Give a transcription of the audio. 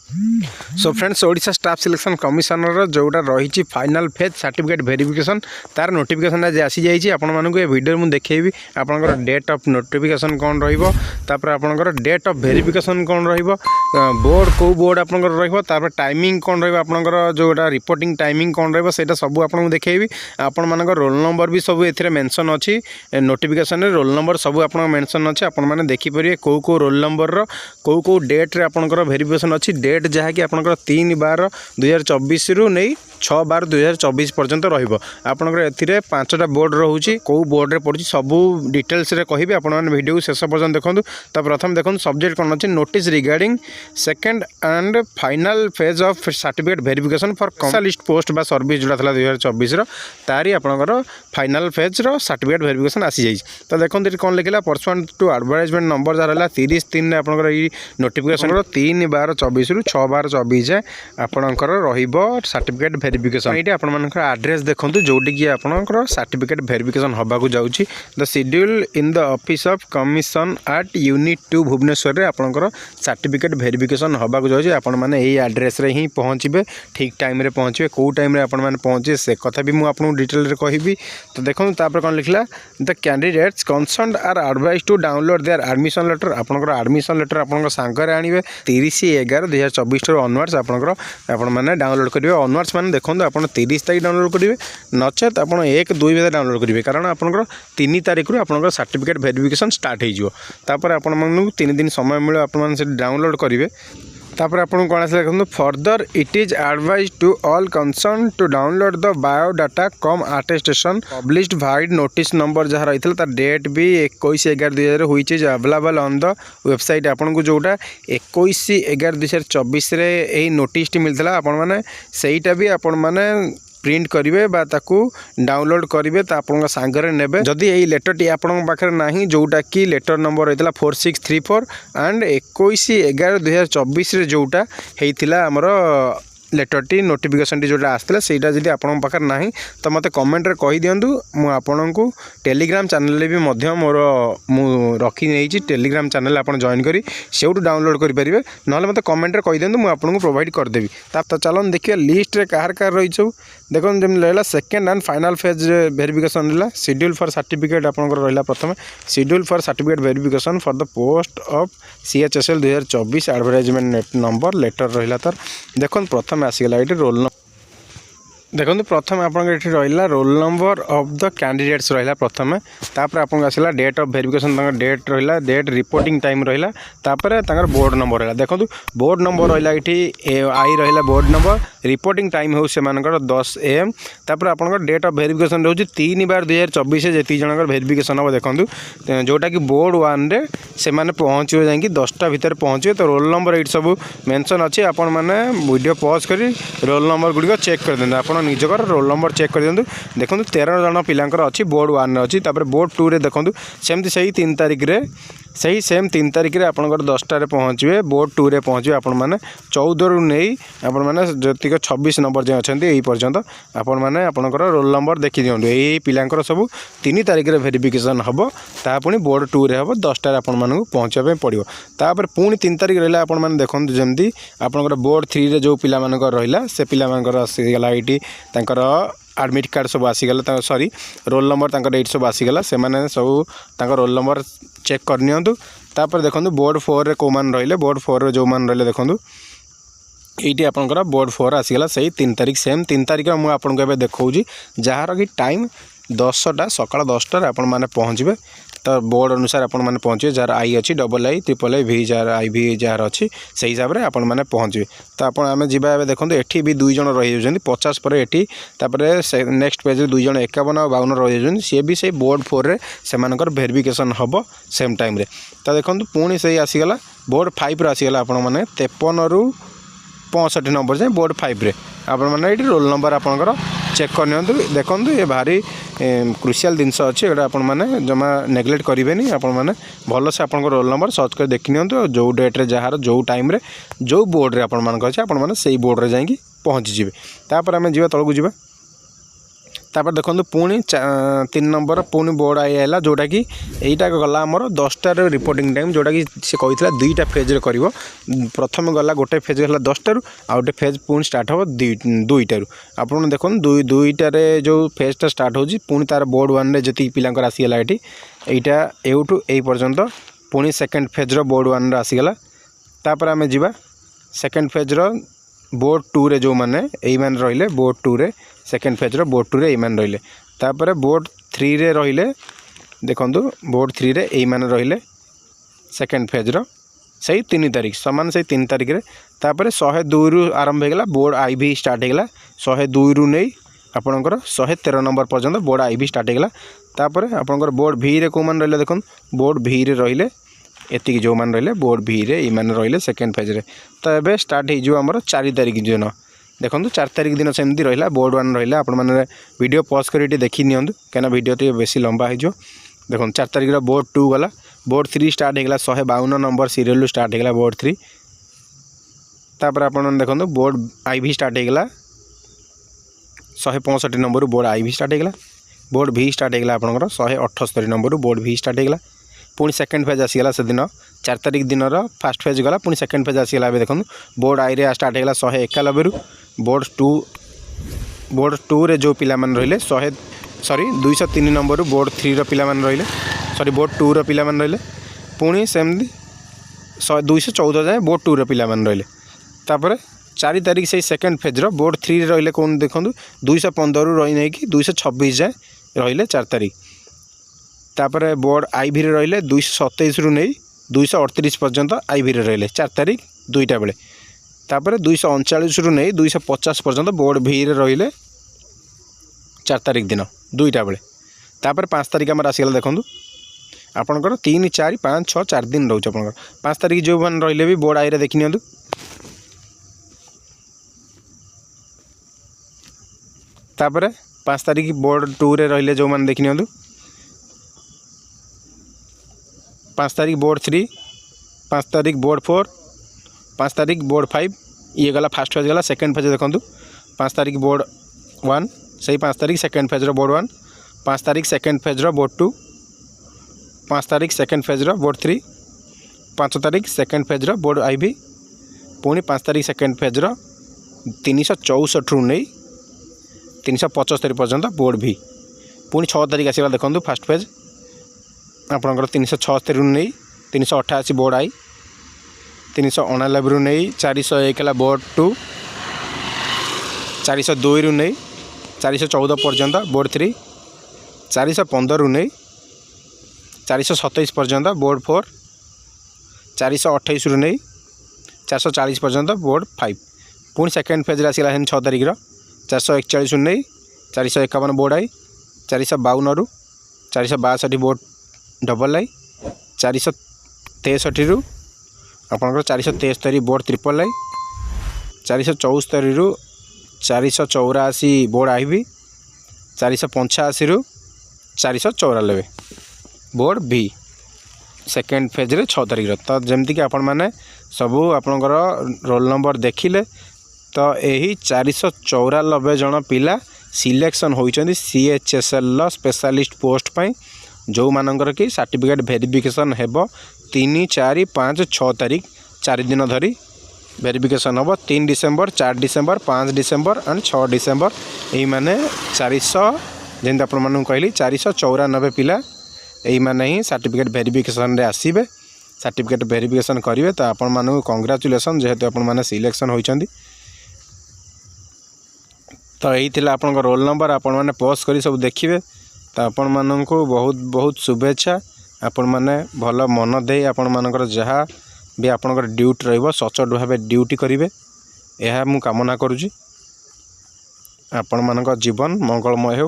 So friends Odisha staff selection commissioner जोटा रही final phase certificate verification तार नोटिफिकेशन आज आसी जाइए आपण वीडियो मुझे देखी आपंकर डेट ऑफ नोटिफिकेशन कौन रहा आपंकर डेट ऑफ वेरिफिकेशन कौन बोर्ड कौ बोर्ड आपंकर टाइमिंग कौन रहा जोटा रिपोर्टिंग टाइमिंग कौन रहा सब आपको देखी आपण मान रोल नंबर भी सब ए मेंशन अच्छी नोटिफिकेशन रोल नंबर सब आप मेंशन अच्छे आपण देखिपारे कौ कौ रोल नंबर कौ डेट्रे आपंकर वेरिफिकेशन अच्छी डेट जहाँकि आपंकर 3/12/2024 रु नहीं 6/12/2024 पर्यंत रहा ए 5टा बोर्ड रोचे कौ बोर्ड रे पड़ी सबू डिटेल्स रे कहि आपने वीडियो शेष पर्यंत देखूँ। तो प्रथम देखो सब्जेक्ट कौन अच्छे notice regarding second and final phase of certificate verification for commercialist post बा सर्विस जोड़ा था 2024 तारी आपंकर फाइनल फेज रो सर्टिफिकेट वेरिफिकेशन आसी जाइए। तो देखो ये कौन लिखला परसुआंट टू एडवर्टाइजमेंट नंबर जहाँ रहा 30/3 आपंकर ये नोटिफिकेशन 3/12/24 रु 6/12/24 जाए आपंकर सर्टिफिकेट वेरिफिकेशन ये आपंकर एड्रेस देखो जोटिकी आपंकर सर्टिफिकेट वेरिफिकेशन होगा जाऊँगी the schedule in the office of commission at unit 2 Bhubaneswar आपंकर सर्टिफिकेट वेरिफिकेशन होगा जाऊँगी आपण मैंने यही एड्रेस रे ही पहुँचे ठीक टाइम रे पहुँचे कौ टाइम रे आपण मैंने पहुँचे से कथा भी मुझे आपको डिटेल कहि। तो देखो तापर कौन लिखला the candidates concerned are advise to download their admission letter आपंकर एडमिशन लेटर आपंकर सांगरे आनिबे 30/11/2024 ऑनवर्ड्स आपने डाउनलोड करेंगे ऑनवर्ड्स मैंने देखो आप 30 तारीख डाउनलोड करेंगे नचेत आप 1-2 भितर डाउनलोड करेंगे कारण आपंकर 3 तारीख रु आपंकर सर्टिफिकेट वेरिफिकेशन स्टार्ट होपर आपको 3 दिन समय मिले आप डाउनलोड करेंगे। तापर आपको कौन आस देखो further it is advise to all concern to download the biodata cum attestation published vide notice number जहाँ रही है डेट भी 21/11/2024 हुई is available on the website आपको जोटा 21/11/2024 यही नोटिस मिलता आपण मैंने सहीटा भी आपण मैंने प्रिंट करेंगे डाउनलोड करेंगे तो आप सांगरे ने जदि यही लेटरटी आपण पाखे ना जोटा कि लेटर नंबर होता 4634 एंड 21/11/2024 जोटा होता आमर लेटरटी नोटिफिकेशन जोटा आसला सेटा जदि आपन पाखर नाही तो मते कमेंट रे कहि दियंतु मु आपनकु टेलीग्राम चैनल रे भी मध्य मोर मु रखी नेछि टेलीग्राम चैनल आपन जॉइन करी सेउटु डाउनलोड करि परिबे नहले मते कमेंट रे कहि दियंतु मु आपनकु प्रोवाइड कर देबी। तो चलन देखिए लिस्ट रे कार कार रही छ देखो जेम लेला second and final phase verification लेला शेड्यूल फॉर सर्टिफिकेट आपनकर रहला प्रथम schedule for certificate verification for the post of CHSL 2024 advertisement number letter रहला तर देखो प्रथम आसीगला ये रोल नंबर देखो प्रथम आप रहा roll number of the candidates रहा प्रथम तापर आपको आसला डेट ऑफ वेरिफिकेशन डेट रहा डेट रिपोर्टिंग टाइम रहा तापर बोर्ड नंबर रहा देखो बोर्ड नंबर रहा ये आई रहा बोर्ड नंबर रिपोर्टिंग टाइम हो से 10 AM तापर आप डेट ऑफ वेरिफिकेशन रोज 3/12/2024 जी जन वेरिफिकेशन हम देखो जोटा कि बोर्ड 1 रे से माने पहुँचे जाकि 10टा भितर पहुँचे तो रोल नंबर ये सब मेंशन अच्छे आपण मैंने वीडियो पॉज करी रोल नंबर गुड़िक चेक कर दें आप निजकर रोल नंबर चेक कर दिखाँ देखो 13 जन पिलांकर अच्छी बोर्ड 1 अच्छी बोर्ड 2 रे देखो सेमती सही 3 तारीख रे सही सेम 3 तारीख रे आपनकर 10टारे पहुँचे बोर्ड 2 रे पहुँचे आपण मैंने 14 रु नहीं आपण मैंने जी 26 नंबर जो अच्छा यही पर्यंत आपण मैंने आपनकर रोल नंबर देखी दिखाँ यही पिलांकर सब 3 तारीख रे वेरिफिकेशन हम ता पुणी बोर्ड 2 रे हम 10टारे आपण मानू पहुँचापे पड़ो तापर पुणी 3 तारीख रहा आपण मैंने देखो जमी आपनकर बोर्ड 3 रे जो पिला मानकर रहा से पिला मानकर आसीगला ये एडमिट कार्ड सब आसीगला सॉरी रोल नंबर ये सब आसीगला से मैंने सब रोल नंबर चेक कर नियंतु तापर देखो बोर्ड 4 रे को मान रहिले बोर्ड 4 रे जो मान रहिले देखो ये आपंकर बोर्ड 4 आसीगला सही 3 तारीख सेम 3 तारीख मुझे आपको देखा जार कि टाइम 10टा सकाल 10टार आपण मैंने पहुँचे तो बोर्ड अनुसार आपण मैंने पहुँचे जार आई अच्छी II III V jar IV jar अच्छी से हिसाब से आपण मैंने पहुँचे तो आप जाए देखो ये भी 2 जन रही 50 पर ये नेक्स्ट पेज 2 जन 51 और 52 रही सी भी से बोर्ड 4 रे से वेरिफिकेशन हम सेम टाइम रे। तो देखो पुणी से आसीगला बोर्ड 5 रे आसीगला आपण मैंने 53 रु 65 नंबर जाए बोर्ड 5 रे आपण मैंने ये रोल नंबर आपंकर चेक कर नियंतु देखो ये भारी क्रुशियल जिनस अच्छे ये आपण मैंने जमा नेग्लेक्ट करेंगे आपण मैंने भल से आपन रोल नंबर सर्च कर देखी नियंतु जो डेट रे जार जो टाइम रे जो बोर्ड रे आपण मान अच्छे आपण मैंने से बोर्ड रे जाएंगी पहुँची जाए तापर आम जा तलू जा तापर देखो पुणी 3 नंबर पुणी बोर्ड आई है जोटा कि यहीटा गला आमर 10टार रिपोर्टिंग टाइम जोटा कि सी कहता 2टा फेज्रे कर प्रथम गला गोटे फेज गला 10टारू आ गए फेज पुणी स्टार्ट हम 2टारू आप देखो 2टार जो फेजटा स्टार्ट होची पुणी तार बोर्ड 1 रे जी पिलांकर आसीगला ये यहीटा एठू यही पर्यंत पुणी सेकेंड फेज्र बोर्ड 1 रे आसीगला तापर आम जा सेकेंड फेज्र बोर्ड 2 रे जो मैंने यही मैंने रहिले बोर्ड 2 रे सेकेंड फेज्र बोर्ड 2 रे यही मैंने रहिले तापर बोर्ड 3 रे रहिले देखो बोर्ड 3 रे यही मैंने रहिले सेकेंड फेज्र से 3 तारीख सामान से 3 तारीख रे तापर 102 रु आरंभ होगा बोर्ड आईवी स्टार्ट होगा 102 रु नहीं आपणकर 113 नंबर पर्यंत बोर्ड आईवी स्टार्ट होगा तापर आपणकर बोर्ड भी रे को मान रहिले देखो बोर्ड भी रे रहिले एतिक जो मान रहिले बोर्ड भी रे ये मान रहिले सेकेंड फेज रे तो एबे स्टार्ट हो आमर 4 तारीख दिन देखो 4 तारीख दिन सेमती रहा बोर्ड 1 रहा आपण मैंने वीडियो पॉज कर देखी नियंतु कहीं वीडियो टे बेसी लंबा हो देखो 4 तारीख बोर्ड 2 गला बोर्ड 3 स्टार्ट होगा 152 नंबर सीरियल स्टार्ट होगा बोर्ड 3 तापर आप देखो बोर्ड आईवी स्टार्ट होगा 165 नंबर बोर्ड आईवी स्टार्ट होगा बोर्ड भी स्टार्ट होगा आपंकर 178 नंबर बोर्ड भी स्टार्ट होगा पुणी सेकेंड फेज आसीगला से दिन 4 तारीख दिन फास्ट फेज गला पुणी सेकेंड फेज आसीगला देखो बोर्ड आई रे स्टार्ट होगा 191 रु बोर्ड 2 रे जो पिला मन रहिले 203 नंबर बोर्ड 3 रो पिला मन रहिले सॉरी बोर्ड 2 रो पिला मन रहिले पुणी सेमती 214 जाए बोर्ड 2 रो पिला मन रहिले तापर 4 तारीख से सेकेंड फेज रो बोर्ड 3 रे रहिले कौन देखो 215 रु रही नहीं कि 226 जाए रहिले 4 तारीख तापर बोर्ड आईवी रे रहिले 227 रु नहीं 238 पर्यंत आईवी रे रहिले 4 तारीख 2टा बेले तापर 239 रु नहीं 250 पर्यंत बोर्ड भी रे रहिले 4 तारीख दिन 2टा बेले तापर 5 तारीख आम आसीगला देखो आपंकर 3 4 5 6 4 दिन रोच आप 5 तारीख जो मैंने रहिले भी बोर्ड आई रे देखी नियंतु तापर 5 तारीख बोर्ड 2 रे रहिले जो मैंने देखी नियंतु 5 तारीख बोर्ड 3 5 तारीख बोर्ड 4 5 तारीख बोर्ड 5 ये गला फास्ट फेज गला सेकेंड फेज देखो 5 तारीख बोर्ड 1 से 5 तारीख सेकेंड फेज बोर्ड 1 5 तारीख सेकेंड फेज बोर्ड 2 5 तारीख सेकेंड फेज बोर्ड 3 5 तारीख सेकेंड फेज बोर्ड आईवी पुणी 5 तारीख सेकेंड फेज 364 रु नहीं 375 पर्यंत बोर्ड भी पुणी 6 तारीख आसगला देखो फास्ट फेज आपंकर 376 रु नहीं 388 बोर्ड आई 389 रु नहीं 401 बोर्ड 2 402 रु नहीं 414 पर्यंत बोर्ड 3 415 रु नहीं 427 पर्यंत बोर्ड 4 428 रु नहीं 440 पर्यंत बोर्ड 5 पुणी सेकेंड फेज आसगला 6 तारीख 441 रु नहीं 451 बोर्ड आई 452 रु 462 बोर्ड डबल आई 463 रु आपंकर 473 बोर्ड ट्रिपल आई 474 रु 484 बोर्ड आईवी 485 रु 494 बोर्ड भी सेकेंड फेज रे 6 तारीख तो जमती कि आपण मैंने सबू आपणकर रोल नंबर देखिले तो यही 494 जन पिला सिलेक्शन होइचंदी CHSL स्पेशलिस्ट पोस्ट पाई जो मानकर कि सर्टिफिकेट वेरिफिकेशन हेबो 3 4 5 6 तारीख 4 दिन धरी वेरिफिकेशन हम 3 December 4 December 5 December and 6 December यही माने 400 जेन आप कहली 494 पिला यही माने ही सर्टिफिकेट वेरिफिकेशन रे आसीबे सर्टिफिकेट वेरिफिकेशन करेंगे तो आपण मानू कंग्राचुलेसन जेहेतु आपण माने सिलेक्शन होइचंदी तो यही थिला आपन रोल नंबर आपण माने पोस्ट करी सब देखिए तो आपण मानू बहुत बहुत शुभेच्छा आपण माने भल मन दे आपण मानकर जहाँ भी आपणकर ड्यूटी रहिबो सचोट भाव ड्यूटी करेंगे यह मु कामना करुँची आपण मानकर जीवन मंगलमय हो।